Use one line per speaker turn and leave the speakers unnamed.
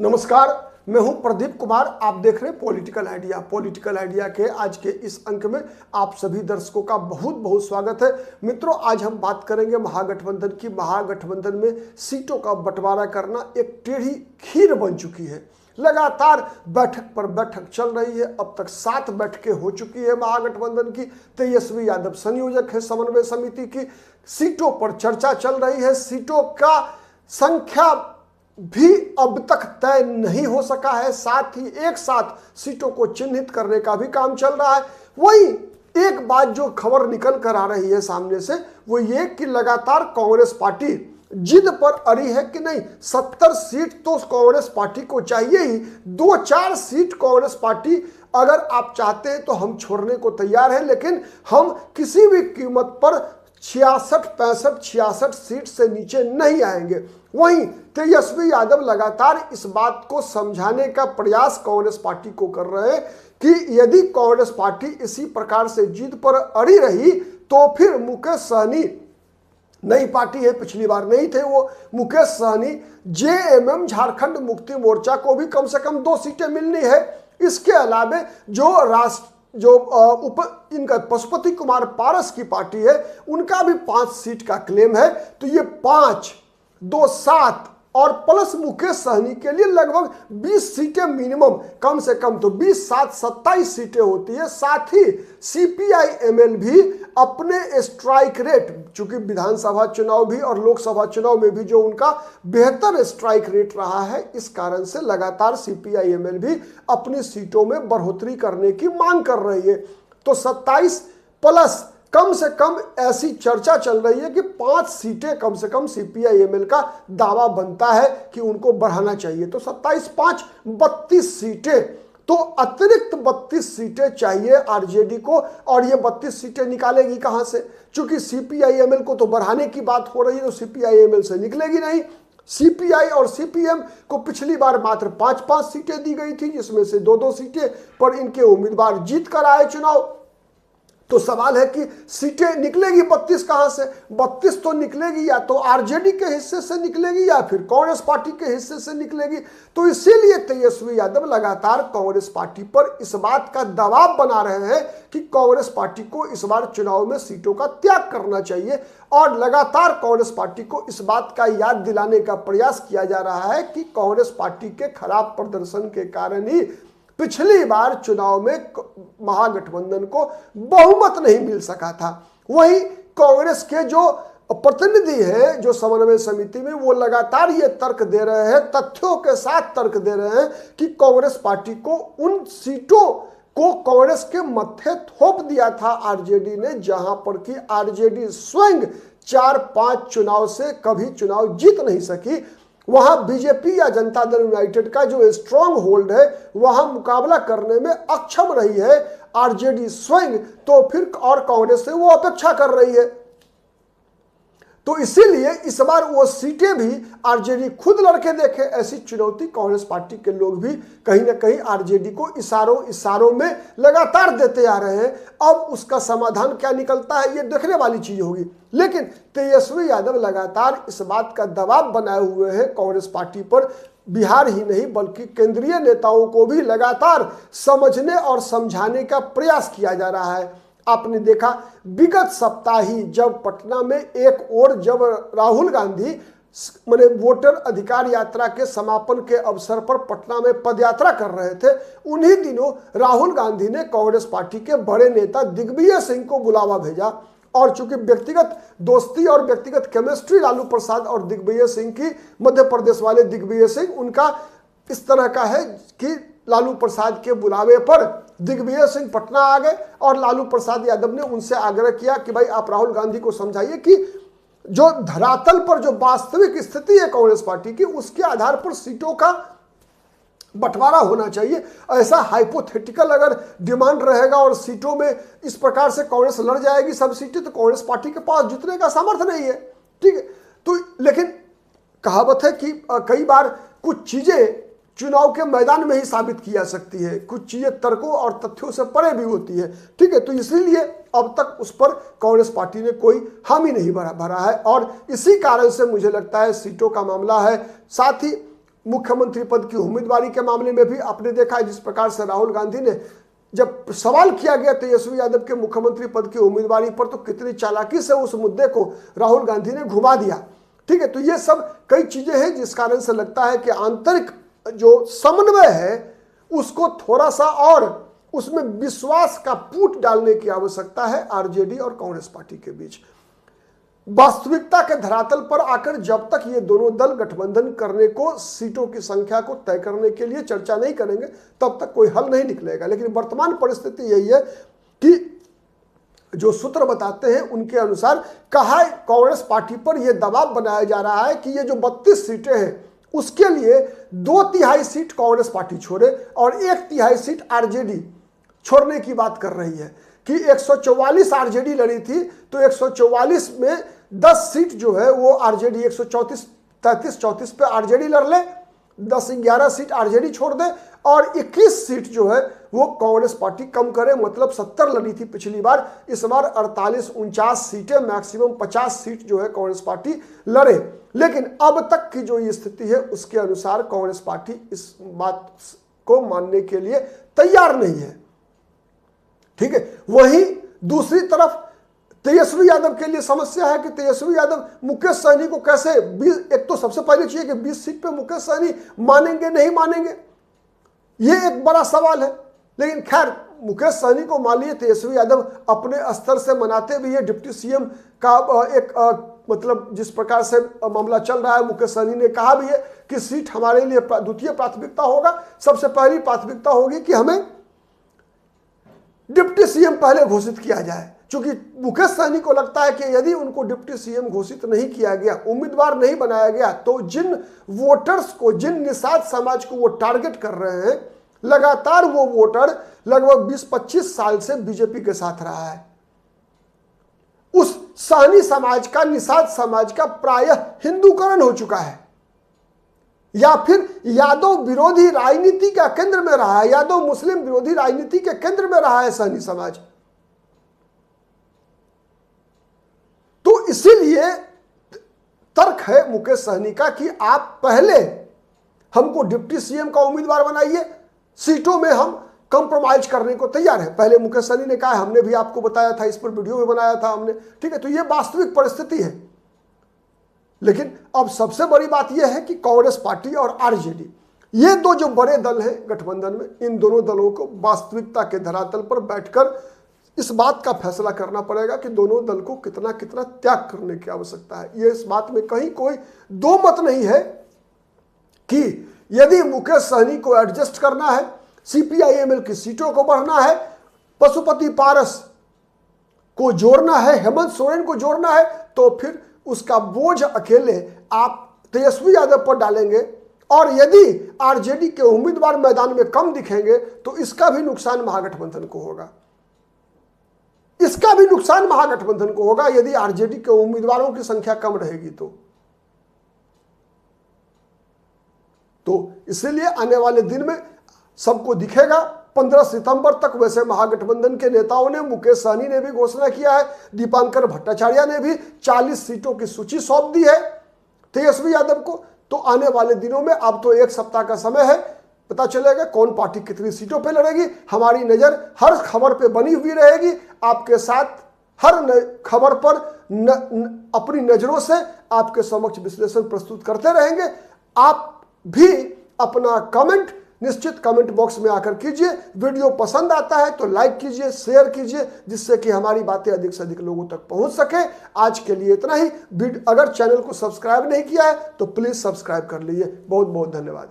नमस्कार, मैं हूं प्रदीप कुमार। आप देख रहे हैं पॉलिटिकल आइडिया के आज के इस अंक में आप सभी दर्शकों का बहुत बहुत स्वागत है। मित्रों, आज हम बात करेंगे महागठबंधन की। महागठबंधन में सीटों का बंटवारा करना एक टेढ़ी खीर बन चुकी है। लगातार बैठक पर बैठक चल रही है। अब तक 7 बैठकें हो चुकी है महागठबंधन की। तेजस्वी यादव संयोजक है समन्वय समिति की। सीटों पर चर्चा चल रही है। सीटों का संख्या भी अब तक तय नहीं हो सका है। साथ ही एक साथ सीटों को चिन्हित करने का भी काम चल रहा है। वही एक बात जो खबर निकल कर आ रही है सामने से, वो ये कि लगातार कांग्रेस पार्टी जिद पर अड़ी है कि नहीं, 70 सीट तो कांग्रेस पार्टी को चाहिए ही। 2-4 सीट कांग्रेस पार्टी अगर आप चाहते हैं तो हम छोड़ने को तैयार हैं, लेकिन हम किसी भी कीमत पर 66 सीट से नीचे नहीं आएंगे। वहीं तेजस्वी यादव लगातार इस बात को समझाने का प्रयास कांग्रेस पार्टी को कर रहे हैं कि यदि कांग्रेस पार्टी इसी प्रकार से जिद पर अड़ी रही तो फिर मुकेश सहनी, नई पार्टी है, पिछली बार नहीं थे वो, मुकेश सहनी जेएमएम झारखंड मुक्ति मोर्चा को भी कम से कम 2 सीटें मिलनी है। इसके अलावा इनका पशुपति कुमार पारस की पार्टी है, उनका भी 5 सीट का क्लेम है। तो ये 5, 2, 7 और प्लस मुकेश सहनी के लिए लगभग 20 सीटें मिनिमम, कम से कम तो 20, 7, 27 सीटें होती है। साथ ही सीपीआई-एमएल भी अपने स्ट्राइक रेट, चूंकि विधानसभा चुनाव भी और लोकसभा चुनाव में भी जो उनका बेहतर स्ट्राइक रेट रहा है, इस कारण से लगातार सीपीआई-एमएल भी अपनी सीटों में बढ़ोतरी करने की मांग कर रही है। तो 27 प्लस कम से कम ऐसी चर्चा चल रही है कि 5 सीटें कम से कम सीपीआई-एमएल का दावा बनता है कि उनको बढ़ाना चाहिए। तो 27, 5, 32 सीटें, तो अतिरिक्त 32 सीटें चाहिए आरजेडी को। और ये 32 सीटें निकालेगी कहां से? चूंकि सीपीआई-एमएल को तो बढ़ाने की बात हो रही है, तो सीपीआई-एमएल से निकलेगी नहीं। सीपीआई और सीपीएम को पिछली बार मात्र 5-5 सीटें दी गई थी, जिसमें से 2-2 सीटें पर इनके उम्मीदवार जीत कर आए चुनाव। तो सवाल है कि सीटें निकलेगी 32 कहां से? 32 तो निकलेगी या तो आरजेडी के हिस्से से निकलेगी या फिर कांग्रेस पार्टी के हिस्से से निकलेगी। तो इसीलिए तेजस्वी यादव लगातार कांग्रेस पार्टी पर इस बात का दबाव बना रहे हैं कि कांग्रेस पार्टी को इस बार चुनाव में सीटों का त्याग करना चाहिए। और लगातार कांग्रेस पार्टी को इस बात का याद दिलाने का प्रयास किया जा रहा है कि कांग्रेस पार्टी के खराब प्रदर्शन के कारण ही पिछली बार चुनाव में महागठबंधन को बहुमत नहीं मिल सका था। वहीं कांग्रेस के जो प्रतिनिधि हैं, जो समन्वय समिति में, वो लगातार ये तर्क दे रहे हैं, तथ्यों के साथ तर्क दे रहे हैं कि कांग्रेस पार्टी को उन सीटों को कांग्रेस के मत्थे थोप दिया था आरजेडी ने, जहां पर कि आरजेडी स्वयं 4-5 चुनाव से कभी चुनाव जीत नहीं सकी। वहां बीजेपी या जनता दल यूनाइटेड का जो स्ट्रॉन्ग होल्ड है, वहां मुकाबला करने में अक्षम रही है आरजेडी स्वयं। तो फिर और कांग्रेस से वो अपेक्षा कर रही है। तो इसीलिए इस बार वो सीटें भी आरजेडी खुद लड़के देखे, ऐसी चुनौती कांग्रेस पार्टी के लोग भी कहीं ना कहीं आरजेडी को इशारों में लगातार देते आ रहे हैं। अब उसका समाधान क्या निकलता है, ये देखने वाली चीज होगी। लेकिन तेजस्वी यादव लगातार इस बात का दबाव बनाए हुए हैं कांग्रेस पार्टी पर। बिहार ही नहीं बल्कि केंद्रीय नेताओं को भी लगातार समझने और समझाने का प्रयास किया जा रहा है। आपने देखा विगत सप्ताह ही जब पटना में एक और जब राहुल गांधी माने वोटर अधिकार यात्रा के समापन के अवसर पर पटना में पदयात्रा कर रहे थे, उन्हीं दिनों राहुल गांधी ने कांग्रेस पार्टी के बड़े नेता दिग्विजय सिंह को बुलावा भेजा। और चूंकि व्यक्तिगत दोस्ती और व्यक्तिगत केमिस्ट्री लालू प्रसाद और दिग्विजय सिंह की, मध्य प्रदेश वाले दिग्विजय सिंह, उनका इस तरह का है कि लालू प्रसाद के बुलावे पर दिग्विजय सिंह पटना आ गए और लालू प्रसाद यादव ने उनसे आग्रह किया कि भाई आप राहुल गांधी को समझाइए कि जो धरातल पर जो वास्तविक स्थिति है कांग्रेस पार्टी की, उसके आधार पर सीटों का बंटवारा होना चाहिए। ऐसा हाइपोथेटिकल अगर डिमांड रहेगा और सीटों में इस प्रकार से कांग्रेस लड़ जाएगी सब सीटें, तो कांग्रेस पार्टी के पास जीतने का सामर्थ्य नहीं है। ठीक है, तो लेकिन कहावत है कि कई बार कुछ चीजें चुनाव के मैदान में ही साबित की जा सकती है, कुछ चीजें तर्कों और तथ्यों से परे भी होती है। ठीक है, तो इसलिए अब तक उस पर कांग्रेस पार्टी ने कोई हामी नहीं भरा है और इसी कारण से मुझे लगता है सीटों का मामला है। साथ ही मुख्यमंत्री पद की उम्मीदवारी के मामले में भी आपने देखा है जिस प्रकार से राहुल गांधी ने जब सवाल किया गया तेजस्वी यादव के मुख्यमंत्री पद की उम्मीदवारी पर तो कितनी चालाकी से उस मुद्दे को राहुल गांधी ने घुमा दिया। ठीक है, तो ये सब कई चीजें हैं जिस कारण से लगता है कि आंतरिक जो समन्वय है उसको थोड़ा सा और उसमें विश्वास का पूट डालने की आवश्यकता है आरजेडी और कांग्रेस पार्टी के बीच। वास्तविकता के धरातल पर आकर जब तक ये दोनों दल गठबंधन करने को, सीटों की संख्या को तय करने के लिए चर्चा नहीं करेंगे तब तक कोई हल नहीं निकलेगा। लेकिन वर्तमान परिस्थिति यही है कि जो सूत्र बताते हैं उनके अनुसार कहा कांग्रेस पार्टी पर यह दबाव बनाया जा रहा है कि ये जो 32 सीटें हैं उसके लिए 2/3 सीट कांग्रेस पार्टी छोड़े और 1/3 सीट आरजेडी छोड़ने की बात कर रही है कि 144 आरजेडी लड़ी थी तो 144 में 10 सीट जो है वो आरजेडी 134 पे आरजेडी लड़ ले, 10-11 सीट आरजेडी छोड़ दे और 21 सीट जो है वो कांग्रेस पार्टी कम करे। मतलब 70 लड़ी थी पिछली बार, इस बार 48-49 सीटें, मैक्सिमम 50 सीट जो है कांग्रेस पार्टी लड़े। लेकिन अब तक की जो स्थिति है उसके अनुसार कांग्रेस पार्टी इस बात को मानने के लिए तैयार नहीं है। ठीक है, वहीं दूसरी तरफ तेजस्वी यादव के लिए समस्या है कि तेजस्वी यादव मुकेश सहनी को कैसे एक तो सबसे पहले चाहिए कि 20 सीट पे मुकेश सहनी मानेंगे नहीं मानेंगे, ये एक बड़ा सवाल है। लेकिन खैर मुकेश सहनी को मान लिए तेजस्वी यादव अपने स्तर से मनाते भी है। डिप्टी सीएम का एक मतलब जिस प्रकार से मामला चल रहा है, मुकेश सहनी ने कहा भी है कि सीट हमारे लिए द्वितीय प्राथमिकता होगा, सबसे पहली प्राथमिकता होगी कि हमें डिप्टी सीएम पहले घोषित किया जाए। क्योंकि मुकेश सहनी को लगता है कि यदि उनको डिप्टी सीएम घोषित नहीं किया गया, उम्मीदवार नहीं बनाया गया, तो जिन वोटर्स को, जिन निषाद समाज को वो टारगेट कर रहे हैं, लगातार वो वोटर लगभग 20-25 साल से बीजेपी के साथ रहा है, उस सहनी समाज का, निषाद समाज का प्रायः हिंदूकरण हो चुका है या फिर यादव विरोधी राजनीति का केंद्र में रहा है, यादव मुस्लिम विरोधी राजनीति के केंद्र में रहा है सहनी समाज। तो इसीलिए तर्क है मुकेश सहनी का कि आप पहले हमको डिप्टी सीएम का उम्मीदवार बनाइए, सीटों में हम कंप्रोमाइज करने को तैयार है। पहले मुकेश सहनी ने कहा, हमने भी आपको बताया था, इस पर वीडियो भी बनाया था हमने। ठीक है, तो ये वास्तविक परिस्थिति है। लेकिन अब सबसे बड़ी बात यह है कि कांग्रेस पार्टी और आरजेडी, ये दो जो बड़े दल हैं गठबंधन में, इन दोनों दलों को वास्तविकता के धरातल पर बैठकर इस बात का फैसला करना पड़ेगा कि दोनों दल को कितना कितना त्याग करने की आवश्यकता है। ये इस बात में कहीं कोई दो मत नहीं है कि यदि मुकेश सहनी को एडजस्ट करना है, सीपीआईएमएल की सीटों को बढ़ना है, पशुपति पारस को जोड़ना है, हेमंत सोरेन को जोड़ना है, तो फिर उसका बोझ अकेले आप तेजस्वी यादव पर डालेंगे और यदि आरजेडी के उम्मीदवार मैदान में कम दिखेंगे तो इसका भी नुकसान महागठबंधन को होगा। इसका भी नुकसान महागठबंधन को होगा यदि आरजेडी के उम्मीदवारों की संख्या कम रहेगी तो इसीलिए आने वाले दिन में सबको दिखेगा। 15 सितंबर तक वैसे महागठबंधन के नेताओं ने, मुकेश सहनी ने भी घोषणा किया है, दीपांकर भट्टाचार्य ने भी 40 सीटों की सूची सौंप दी है तेजस्वी यादव को। तो आने वाले दिनों में, अब तो एक सप्ताह का समय है, पता चलेगा कौन पार्टी कितनी सीटों पे लड़ेगी। हमारी नजर हर खबर पे बनी हुई रहेगी, आपके साथ हर खबर पर अपनी नजरों से आपके समक्ष विश्लेषण प्रस्तुत करते रहेंगे। आप भी अपना कमेंट निश्चित कमेंट बॉक्स में आकर कीजिए। वीडियो पसंद आता है तो लाइक कीजिए, शेयर कीजिए, जिससे कि हमारी बातें अधिक से अधिक लोगों तक पहुंच सके। आज के लिए इतना ही। अगर चैनल को सब्सक्राइब नहीं किया है तो प्लीज सब्सक्राइब कर लीजिए। बहुत बहुत धन्यवाद।